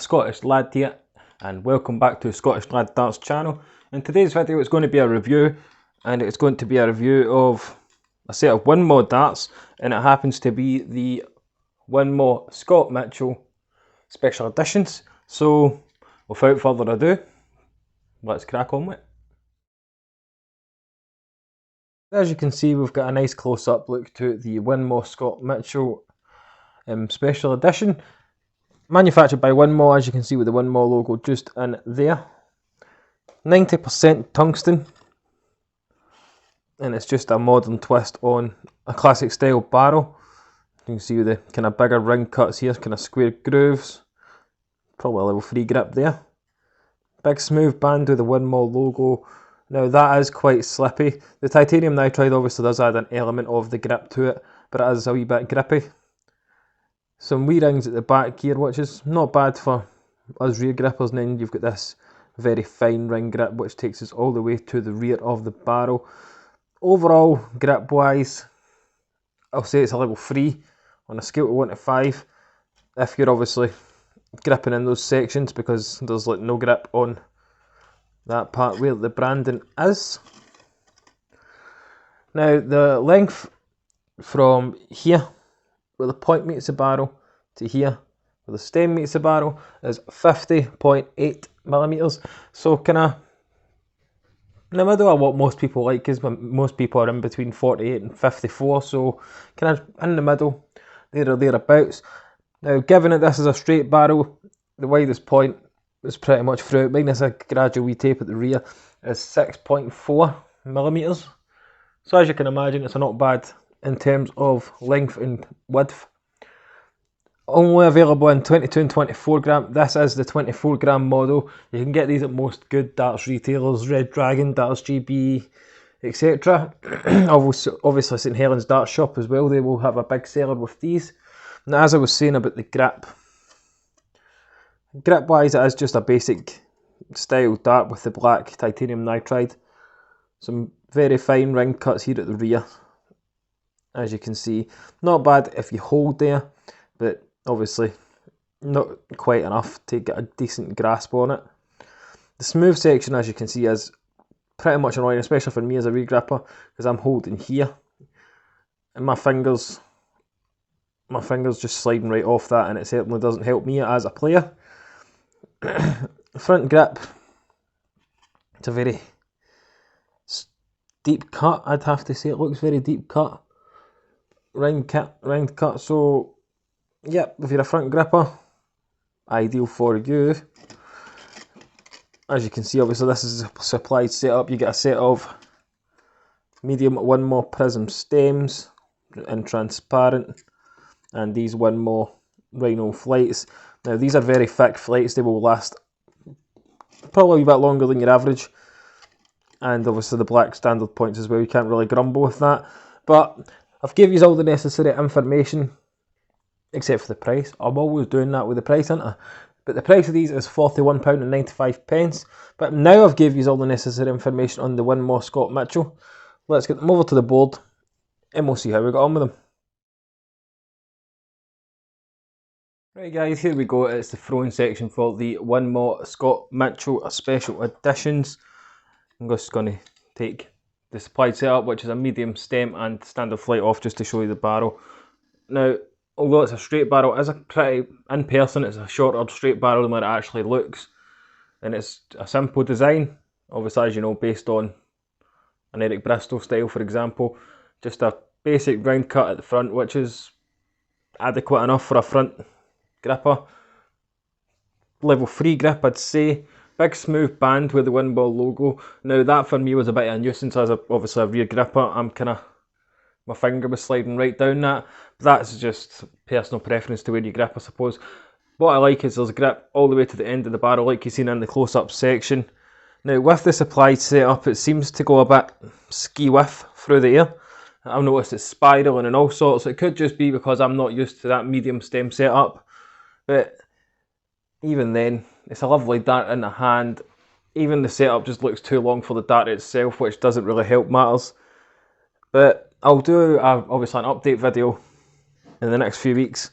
Scottish lad here, and welcome back to Scottish Lad Darts channel. In today's video it's going to be a review, and it's going to be a review of a set of Winmau darts, and it happens to be the Winmau Scott Mitchell Special Editions. So without further ado, let's crack on with it. As you can see, we've got a nice close-up look to the Winmau Scott Mitchell Special Edition. Manufactured by Winmau, as you can see with the Winmau logo just in there. 90% tungsten, and it's just a modern twist on a classic style barrel. You can see with the kind of bigger ring cuts here, kind of square grooves. Probably a level 3 grip there. Big smooth band with the Winmau logo. Now that is quite slippy. The titanium nitride obviously does add an element of the grip to it, but it is a wee bit grippy. Some wee rings at the back here, which is not bad for us rear grippers, and then you've got this very fine ring grip which takes us all the way to the rear of the barrel. Overall, grip wise, I'll say it's a level 3 on a scale of 1 to 5 if you're obviously gripping in those sections, because there's like no grip on that part where the branding is. Now the length from here where the point meets the barrel to here where the stem meets the barrel is 50.8 millimeters. So kind of in the middle of what most people like, is most people are in between 48 and 54, so kind of in the middle, there or thereabouts. Now given that this is a straight barrel, the widest point is pretty much throughout. Minus a gradual wee tape at the rear is 6.4 millimeters. So as you can imagine, it's not bad in terms of length and width. Only available in 22 and 24 gram. This is the 24 gram model. You can get these at most good darts retailers, Red Dragon, Darts GB, etc. Obviously St Helens Dart Shop as well, they will have a big seller with these. Now as I was saying about the grip wise, it is just a basic style dart with the black titanium nitride. Some very fine ring cuts here at the rear, as you can see. Not bad if you hold there, but obviously not quite enough to get a decent grasp on it. The smooth section, as you can see, is pretty much annoying, especially for me as a rear gripper, because I'm holding here and my fingers just sliding right off that, and it certainly doesn't help me as a player. Front grip, it's a very deep cut, I'd have to say. It looks very deep cut, round cut. So yep, if you're a front gripper, ideal for you. As you can see, obviously this is a supplied setup. You get a set of medium Winmau prism stems in transparent, and these Winmau Rhino flights. Now these are very thick flights, they will last probably a bit longer than your average, and obviously the black standard points as well, you can't really grumble with that. But I've given you all the necessary information, except for the price. I'm always doing that with the price, aren't I? But the price of these is £41.95. But now I've given you all the necessary information on the Winmau Scott Mitchell. Let's get them over to the board and we'll see how we got on with them. Right guys, here we go. It's the throwing section for the Winmau Scott Mitchell Special Editions. I'm just going to take the supplied setup, which is a medium stem and standard flight, off just to show you the barrel. Now, although it's a straight barrel, it's a pretty, in person, it's a shorter straight barrel than what it actually looks. And it's a simple design, obviously, as you know, based on an Eric Bristol style, for example. Just a basic round cut at the front, which is adequate enough for a front gripper. Level 3 grip, I'd say. Big smooth band with the Winmau logo. Now that for me was a bit of a nuisance, as obviously a rear gripper. My finger was sliding right down that. But that's just personal preference to where you grip, I suppose. What I like is there's a grip all the way to the end of the barrel, like you've seen in the close-up section. Now with the supplied setup, it seems to go a bit ski-whiff through the air. I've noticed it's spiraling and all sorts. It could just be because I'm not used to that medium stem setup. But even then, it's a lovely dart in the hand. Even the setup just looks too long for the dart itself, which doesn't really help matters. But I'll do obviously an update video in the next few weeks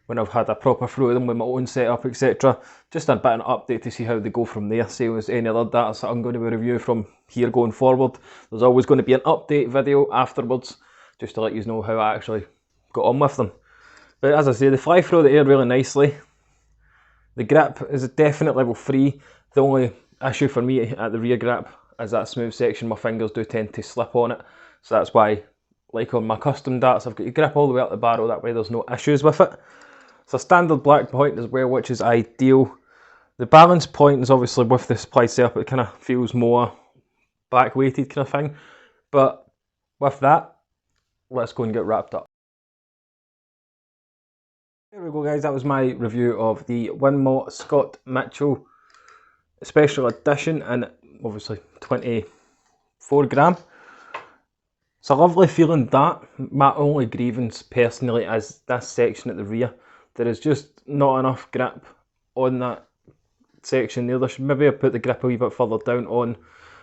when I've had a proper throw of them with my own setup, etc. Just a bit of an update to see how they go from there. Same as any other data that I'm going to be reviewing from here going forward. There's always going to be an update video afterwards, just to let you know how I actually got on with them. But as I say, they fly through the air really nicely. The grip is definitely level 3. The only issue for me at the rear grip is that smooth section. My fingers do tend to slip on it, so that's why, like on my custom darts, I've got to grip all the way up the barrel, that way there's no issues with it. It's a standard black point as well, which is ideal. The balance point is obviously with the supply setup, it kind of feels more back weighted kind of thing. But with that, let's go and get wrapped up. There we go guys, that was my review of the Winmau Scott Mitchell Special Edition, and obviously 24 gram. It's a lovely feeling dart. My only grievance personally is this section at the rear. There is just not enough grip on that section there. There should maybe have put the grip a wee bit further down on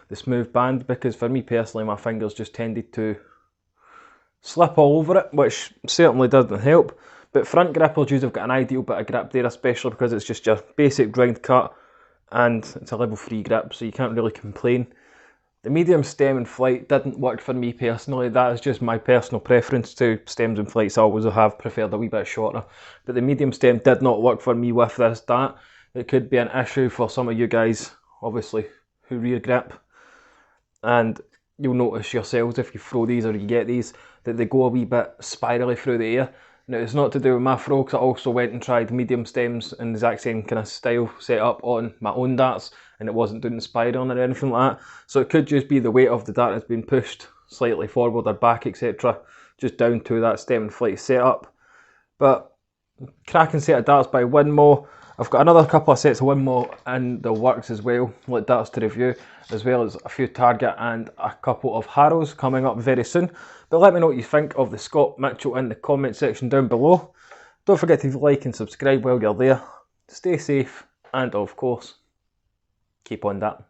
the smooth band, because for me personally my fingers just tended to slip all over it, which certainly doesn't help. But front grippers usually have got an ideal bit of grip there, especially because it's just your basic ground cut and it's a level 3 grip, so you can't really complain. The medium stem and flight didn't work for me personally. That is just my personal preference to stems and flights. I always have preferred a wee bit shorter. But the medium stem did not work for me with this dart. It could be an issue for some of you guys, obviously, who rear grip. And you'll notice yourselves if you throw these or you get these, that they go a wee bit spirally through the air. Now, it's not to do with my throw, because I also went and tried medium stems in the exact same kind of style set up on my own darts, and it wasn't doing spiraling or anything like that. So it could just be the weight of the dart has been pushed slightly forward or back, etc., just down to that stem and flight setup. But cracking set of darts by Winmau. I've got another couple of sets of Winmau in the works as well, like darts to review, as well as a few Target and a couple of Harrows coming up very soon. But let me know what you think of the Scott Mitchell in the comment section down below. Don't forget to like and subscribe while you're there. Stay safe, and of course, keep on that.